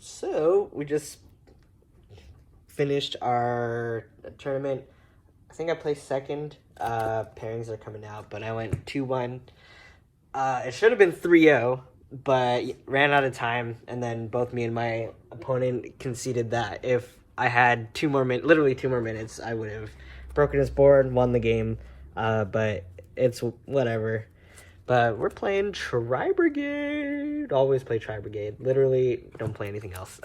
So we just finished our tournament. I think I placed second. Pairings are coming out, but I went 2-1. It should have been 3-0, but ran out of time, and then both me and my opponent conceded that if I had literally 2 more minutes, I would have broken his board, won the game. But it's whatever. But we're playing tri-brigade. Always play tri-brigade. Literally, don't play anything else.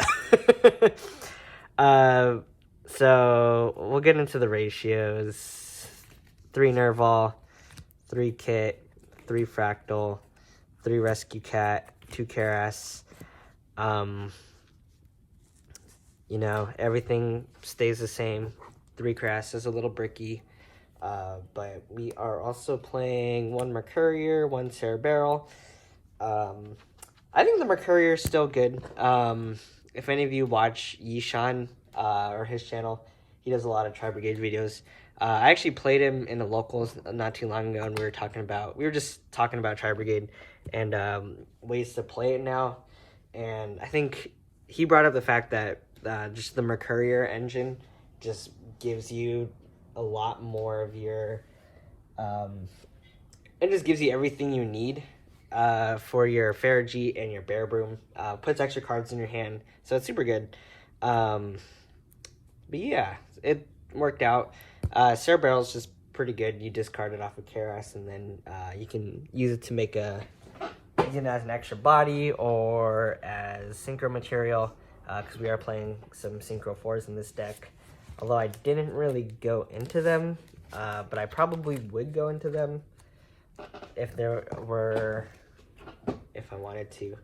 So we'll get into the ratios. 3 Nerval, 3 Kit, 3 Fractal, 3 Rescue Cat, 2 Karas. Everything stays the same. 3 Crass is a little bricky. But we are also playing 1 Mercurier, 1 Cerebral. I think the Mercurier is still good. If any of you watch Yishan or his channel, he does a lot of tri-brigade videos. I actually played him in the locals not too long ago, and we were just talking about tri-brigade and ways to play it now. And I think he brought up the fact that just the Mercurier engine just gives you a lot more of your it just gives you everything you need for your Farragy and your Bear Broom. Puts extra cards in your hand, so it's super good. But yeah, it worked out. Cerebral is just pretty good. You discard it off of Karas, and then you can use it to make use it as an extra body or as synchro material, because we are playing some synchro 4s in this deck. Although I didn't really go into them, but I probably would go into them if I wanted to,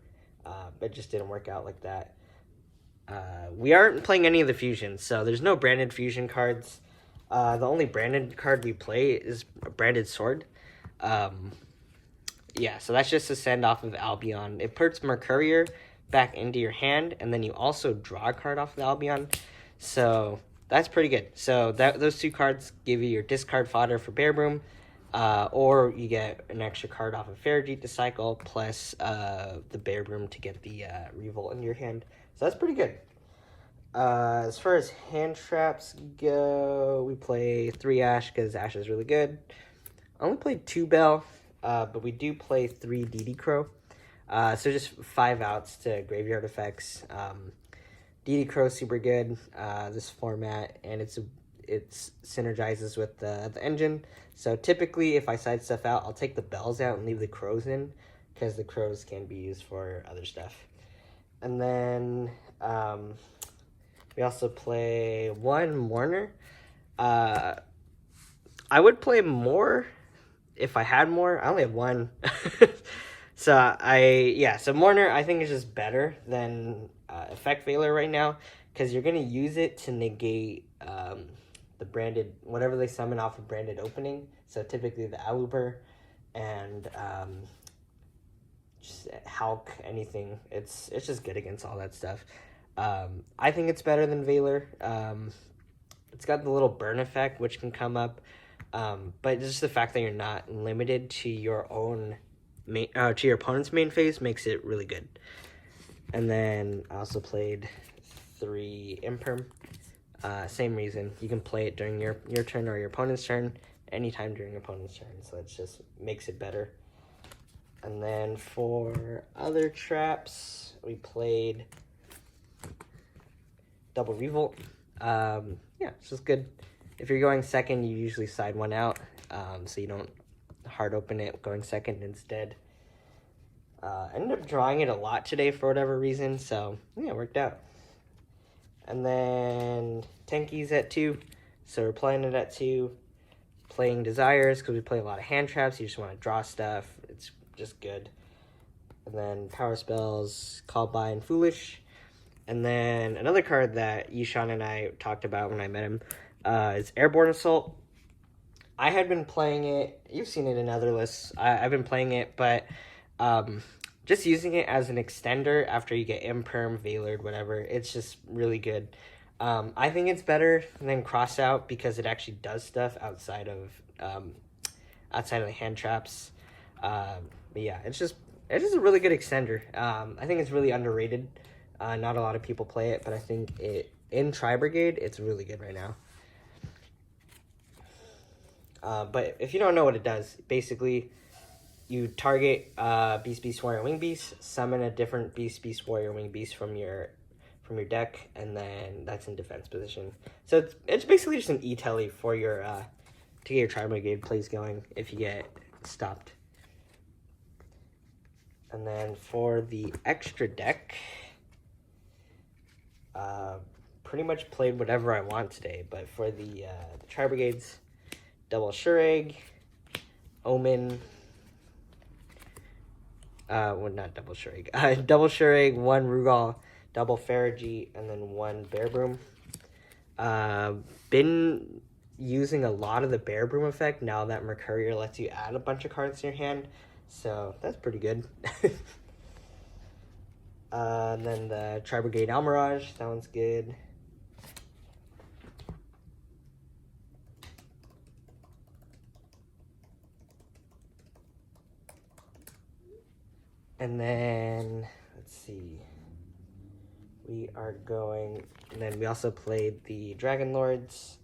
but it just didn't work out like that. We aren't playing any of the fusions, so there's no branded fusion cards. The only branded card we play is a branded sword. Yeah, so that's just a send off of Albion. It puts Mercurier back into your hand, and then you also draw a card off of Albion. So that's pretty good. So those 2 cards give you your discard fodder for Bear Broom, or you get an extra card off of Farragy to cycle, plus the Bear Broom to get the Revolt in your hand. So that's pretty good. As far as hand traps go, we play 3 Ash because Ash is really good. I only played 2 Bell, but we do play 3 DD Crow. So just 5 outs to graveyard effects. DD Crow super good, this format, and it synergizes with the engine. So typically, if I side stuff out, I'll take the bells out and leave the crows in, because the crows can be used for other stuff. And then we also play 1 Mourner. I would play more if I had more. I only have 1. So Mourner I think is just better than Effect Veiler right now, because you're going to use it to negate the branded, whatever they summon off of branded opening. So typically the Aluber and just Hulk, anything. It's just good against all that stuff. I think it's better than Veiler. It's got the little burn effect, which can come up, but just the fact that you're not limited to your own to your opponent's main phase makes it really good. And then I also played 3 Imperm. Same reason. You can play it during your turn or your opponent's turn, anytime during your opponent's turn. So it just makes it better. And then for other traps, we played Double Revolt. Yeah, it's just good. If you're going second, you usually side 1 out, so you don't hard open it going second instead. I ended up drawing it a lot today for whatever reason, so yeah, it worked out. And then Tenki's at 2, so we're playing it at 2. Playing Desires, because we play a lot of hand traps, you just want to draw stuff, it's just good. And then Power Spells, Call By, and Foolish. And then another card that Yishan and I talked about when I met him is Airborne Assault. I had been playing it, you've seen it in other lists, I've been playing it, but just using it as an extender after you get Imperm, Veilered, whatever, it's just really good. I think it's better than Crossout because it actually does stuff outside of the hand traps. But yeah, it's just a really good extender. I think it's really underrated. Not a lot of people play it, but I think in tri-brigade, it's really good right now. But if you don't know what it does, basically, you target Beast, Warrior, Wing Beast, summon a different Beast, Warrior, Wing Beast from your deck, and then that's in defense position. So it's basically just an E-telly for your to get your tri-brigade plays going if you get stopped. And then for the extra deck, pretty much played whatever I want today. But for the tri-brigades, double Shureg, Omen. Well, not double Shureg. Double Shureg, one Rugal, double Ferrogy, and then one Bear Broom. Been using a lot of the Bear Broom effect now that Mercurier lets you add a bunch of cards in your hand, so that's pretty good. And then the tri-brigade Almirage, that one's good. And then, let's see, we are going, and then we also played the Dragon Lords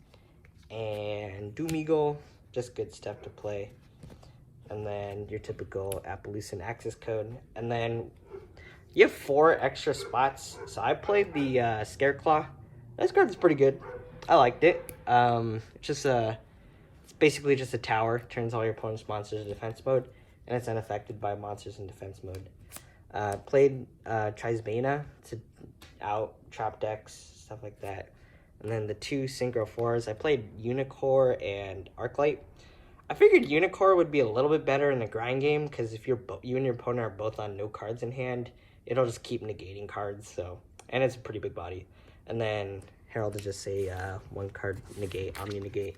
and Doom Eagle, just good stuff to play. And then your typical Appaloosan Access Code. And then you have 4 extra spots. So I played the Scareclaw. This card's pretty good. I liked it. It's basically just a tower. Turns all your opponent's monsters in defense mode, and it's unaffected by monsters in defense mode. Played Trisbana to out trap decks, stuff like that. And then the 2 Synchro 4s, I played Unicore and Arclight. I figured Unicore would be a little bit better in a grind game, because if you and your opponent are both on no cards in hand, it'll just keep negating cards. So, and it's a pretty big body. And then Herald is just a 1 card negate, Omni negate.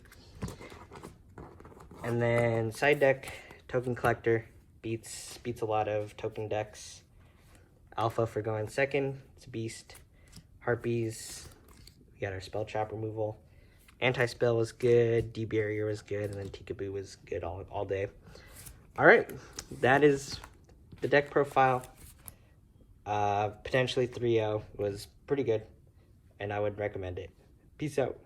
And then side deck, Token Collector, beats a lot of token decks. Alpha for going second, it's Beast. Harpies, we got our spell trap removal. Anti-spell was good, D-barrier was good, and then Tikaboo was good all day. Alright, that is the deck profile. Potentially 3-0 was pretty good, and I would recommend it. Peace out.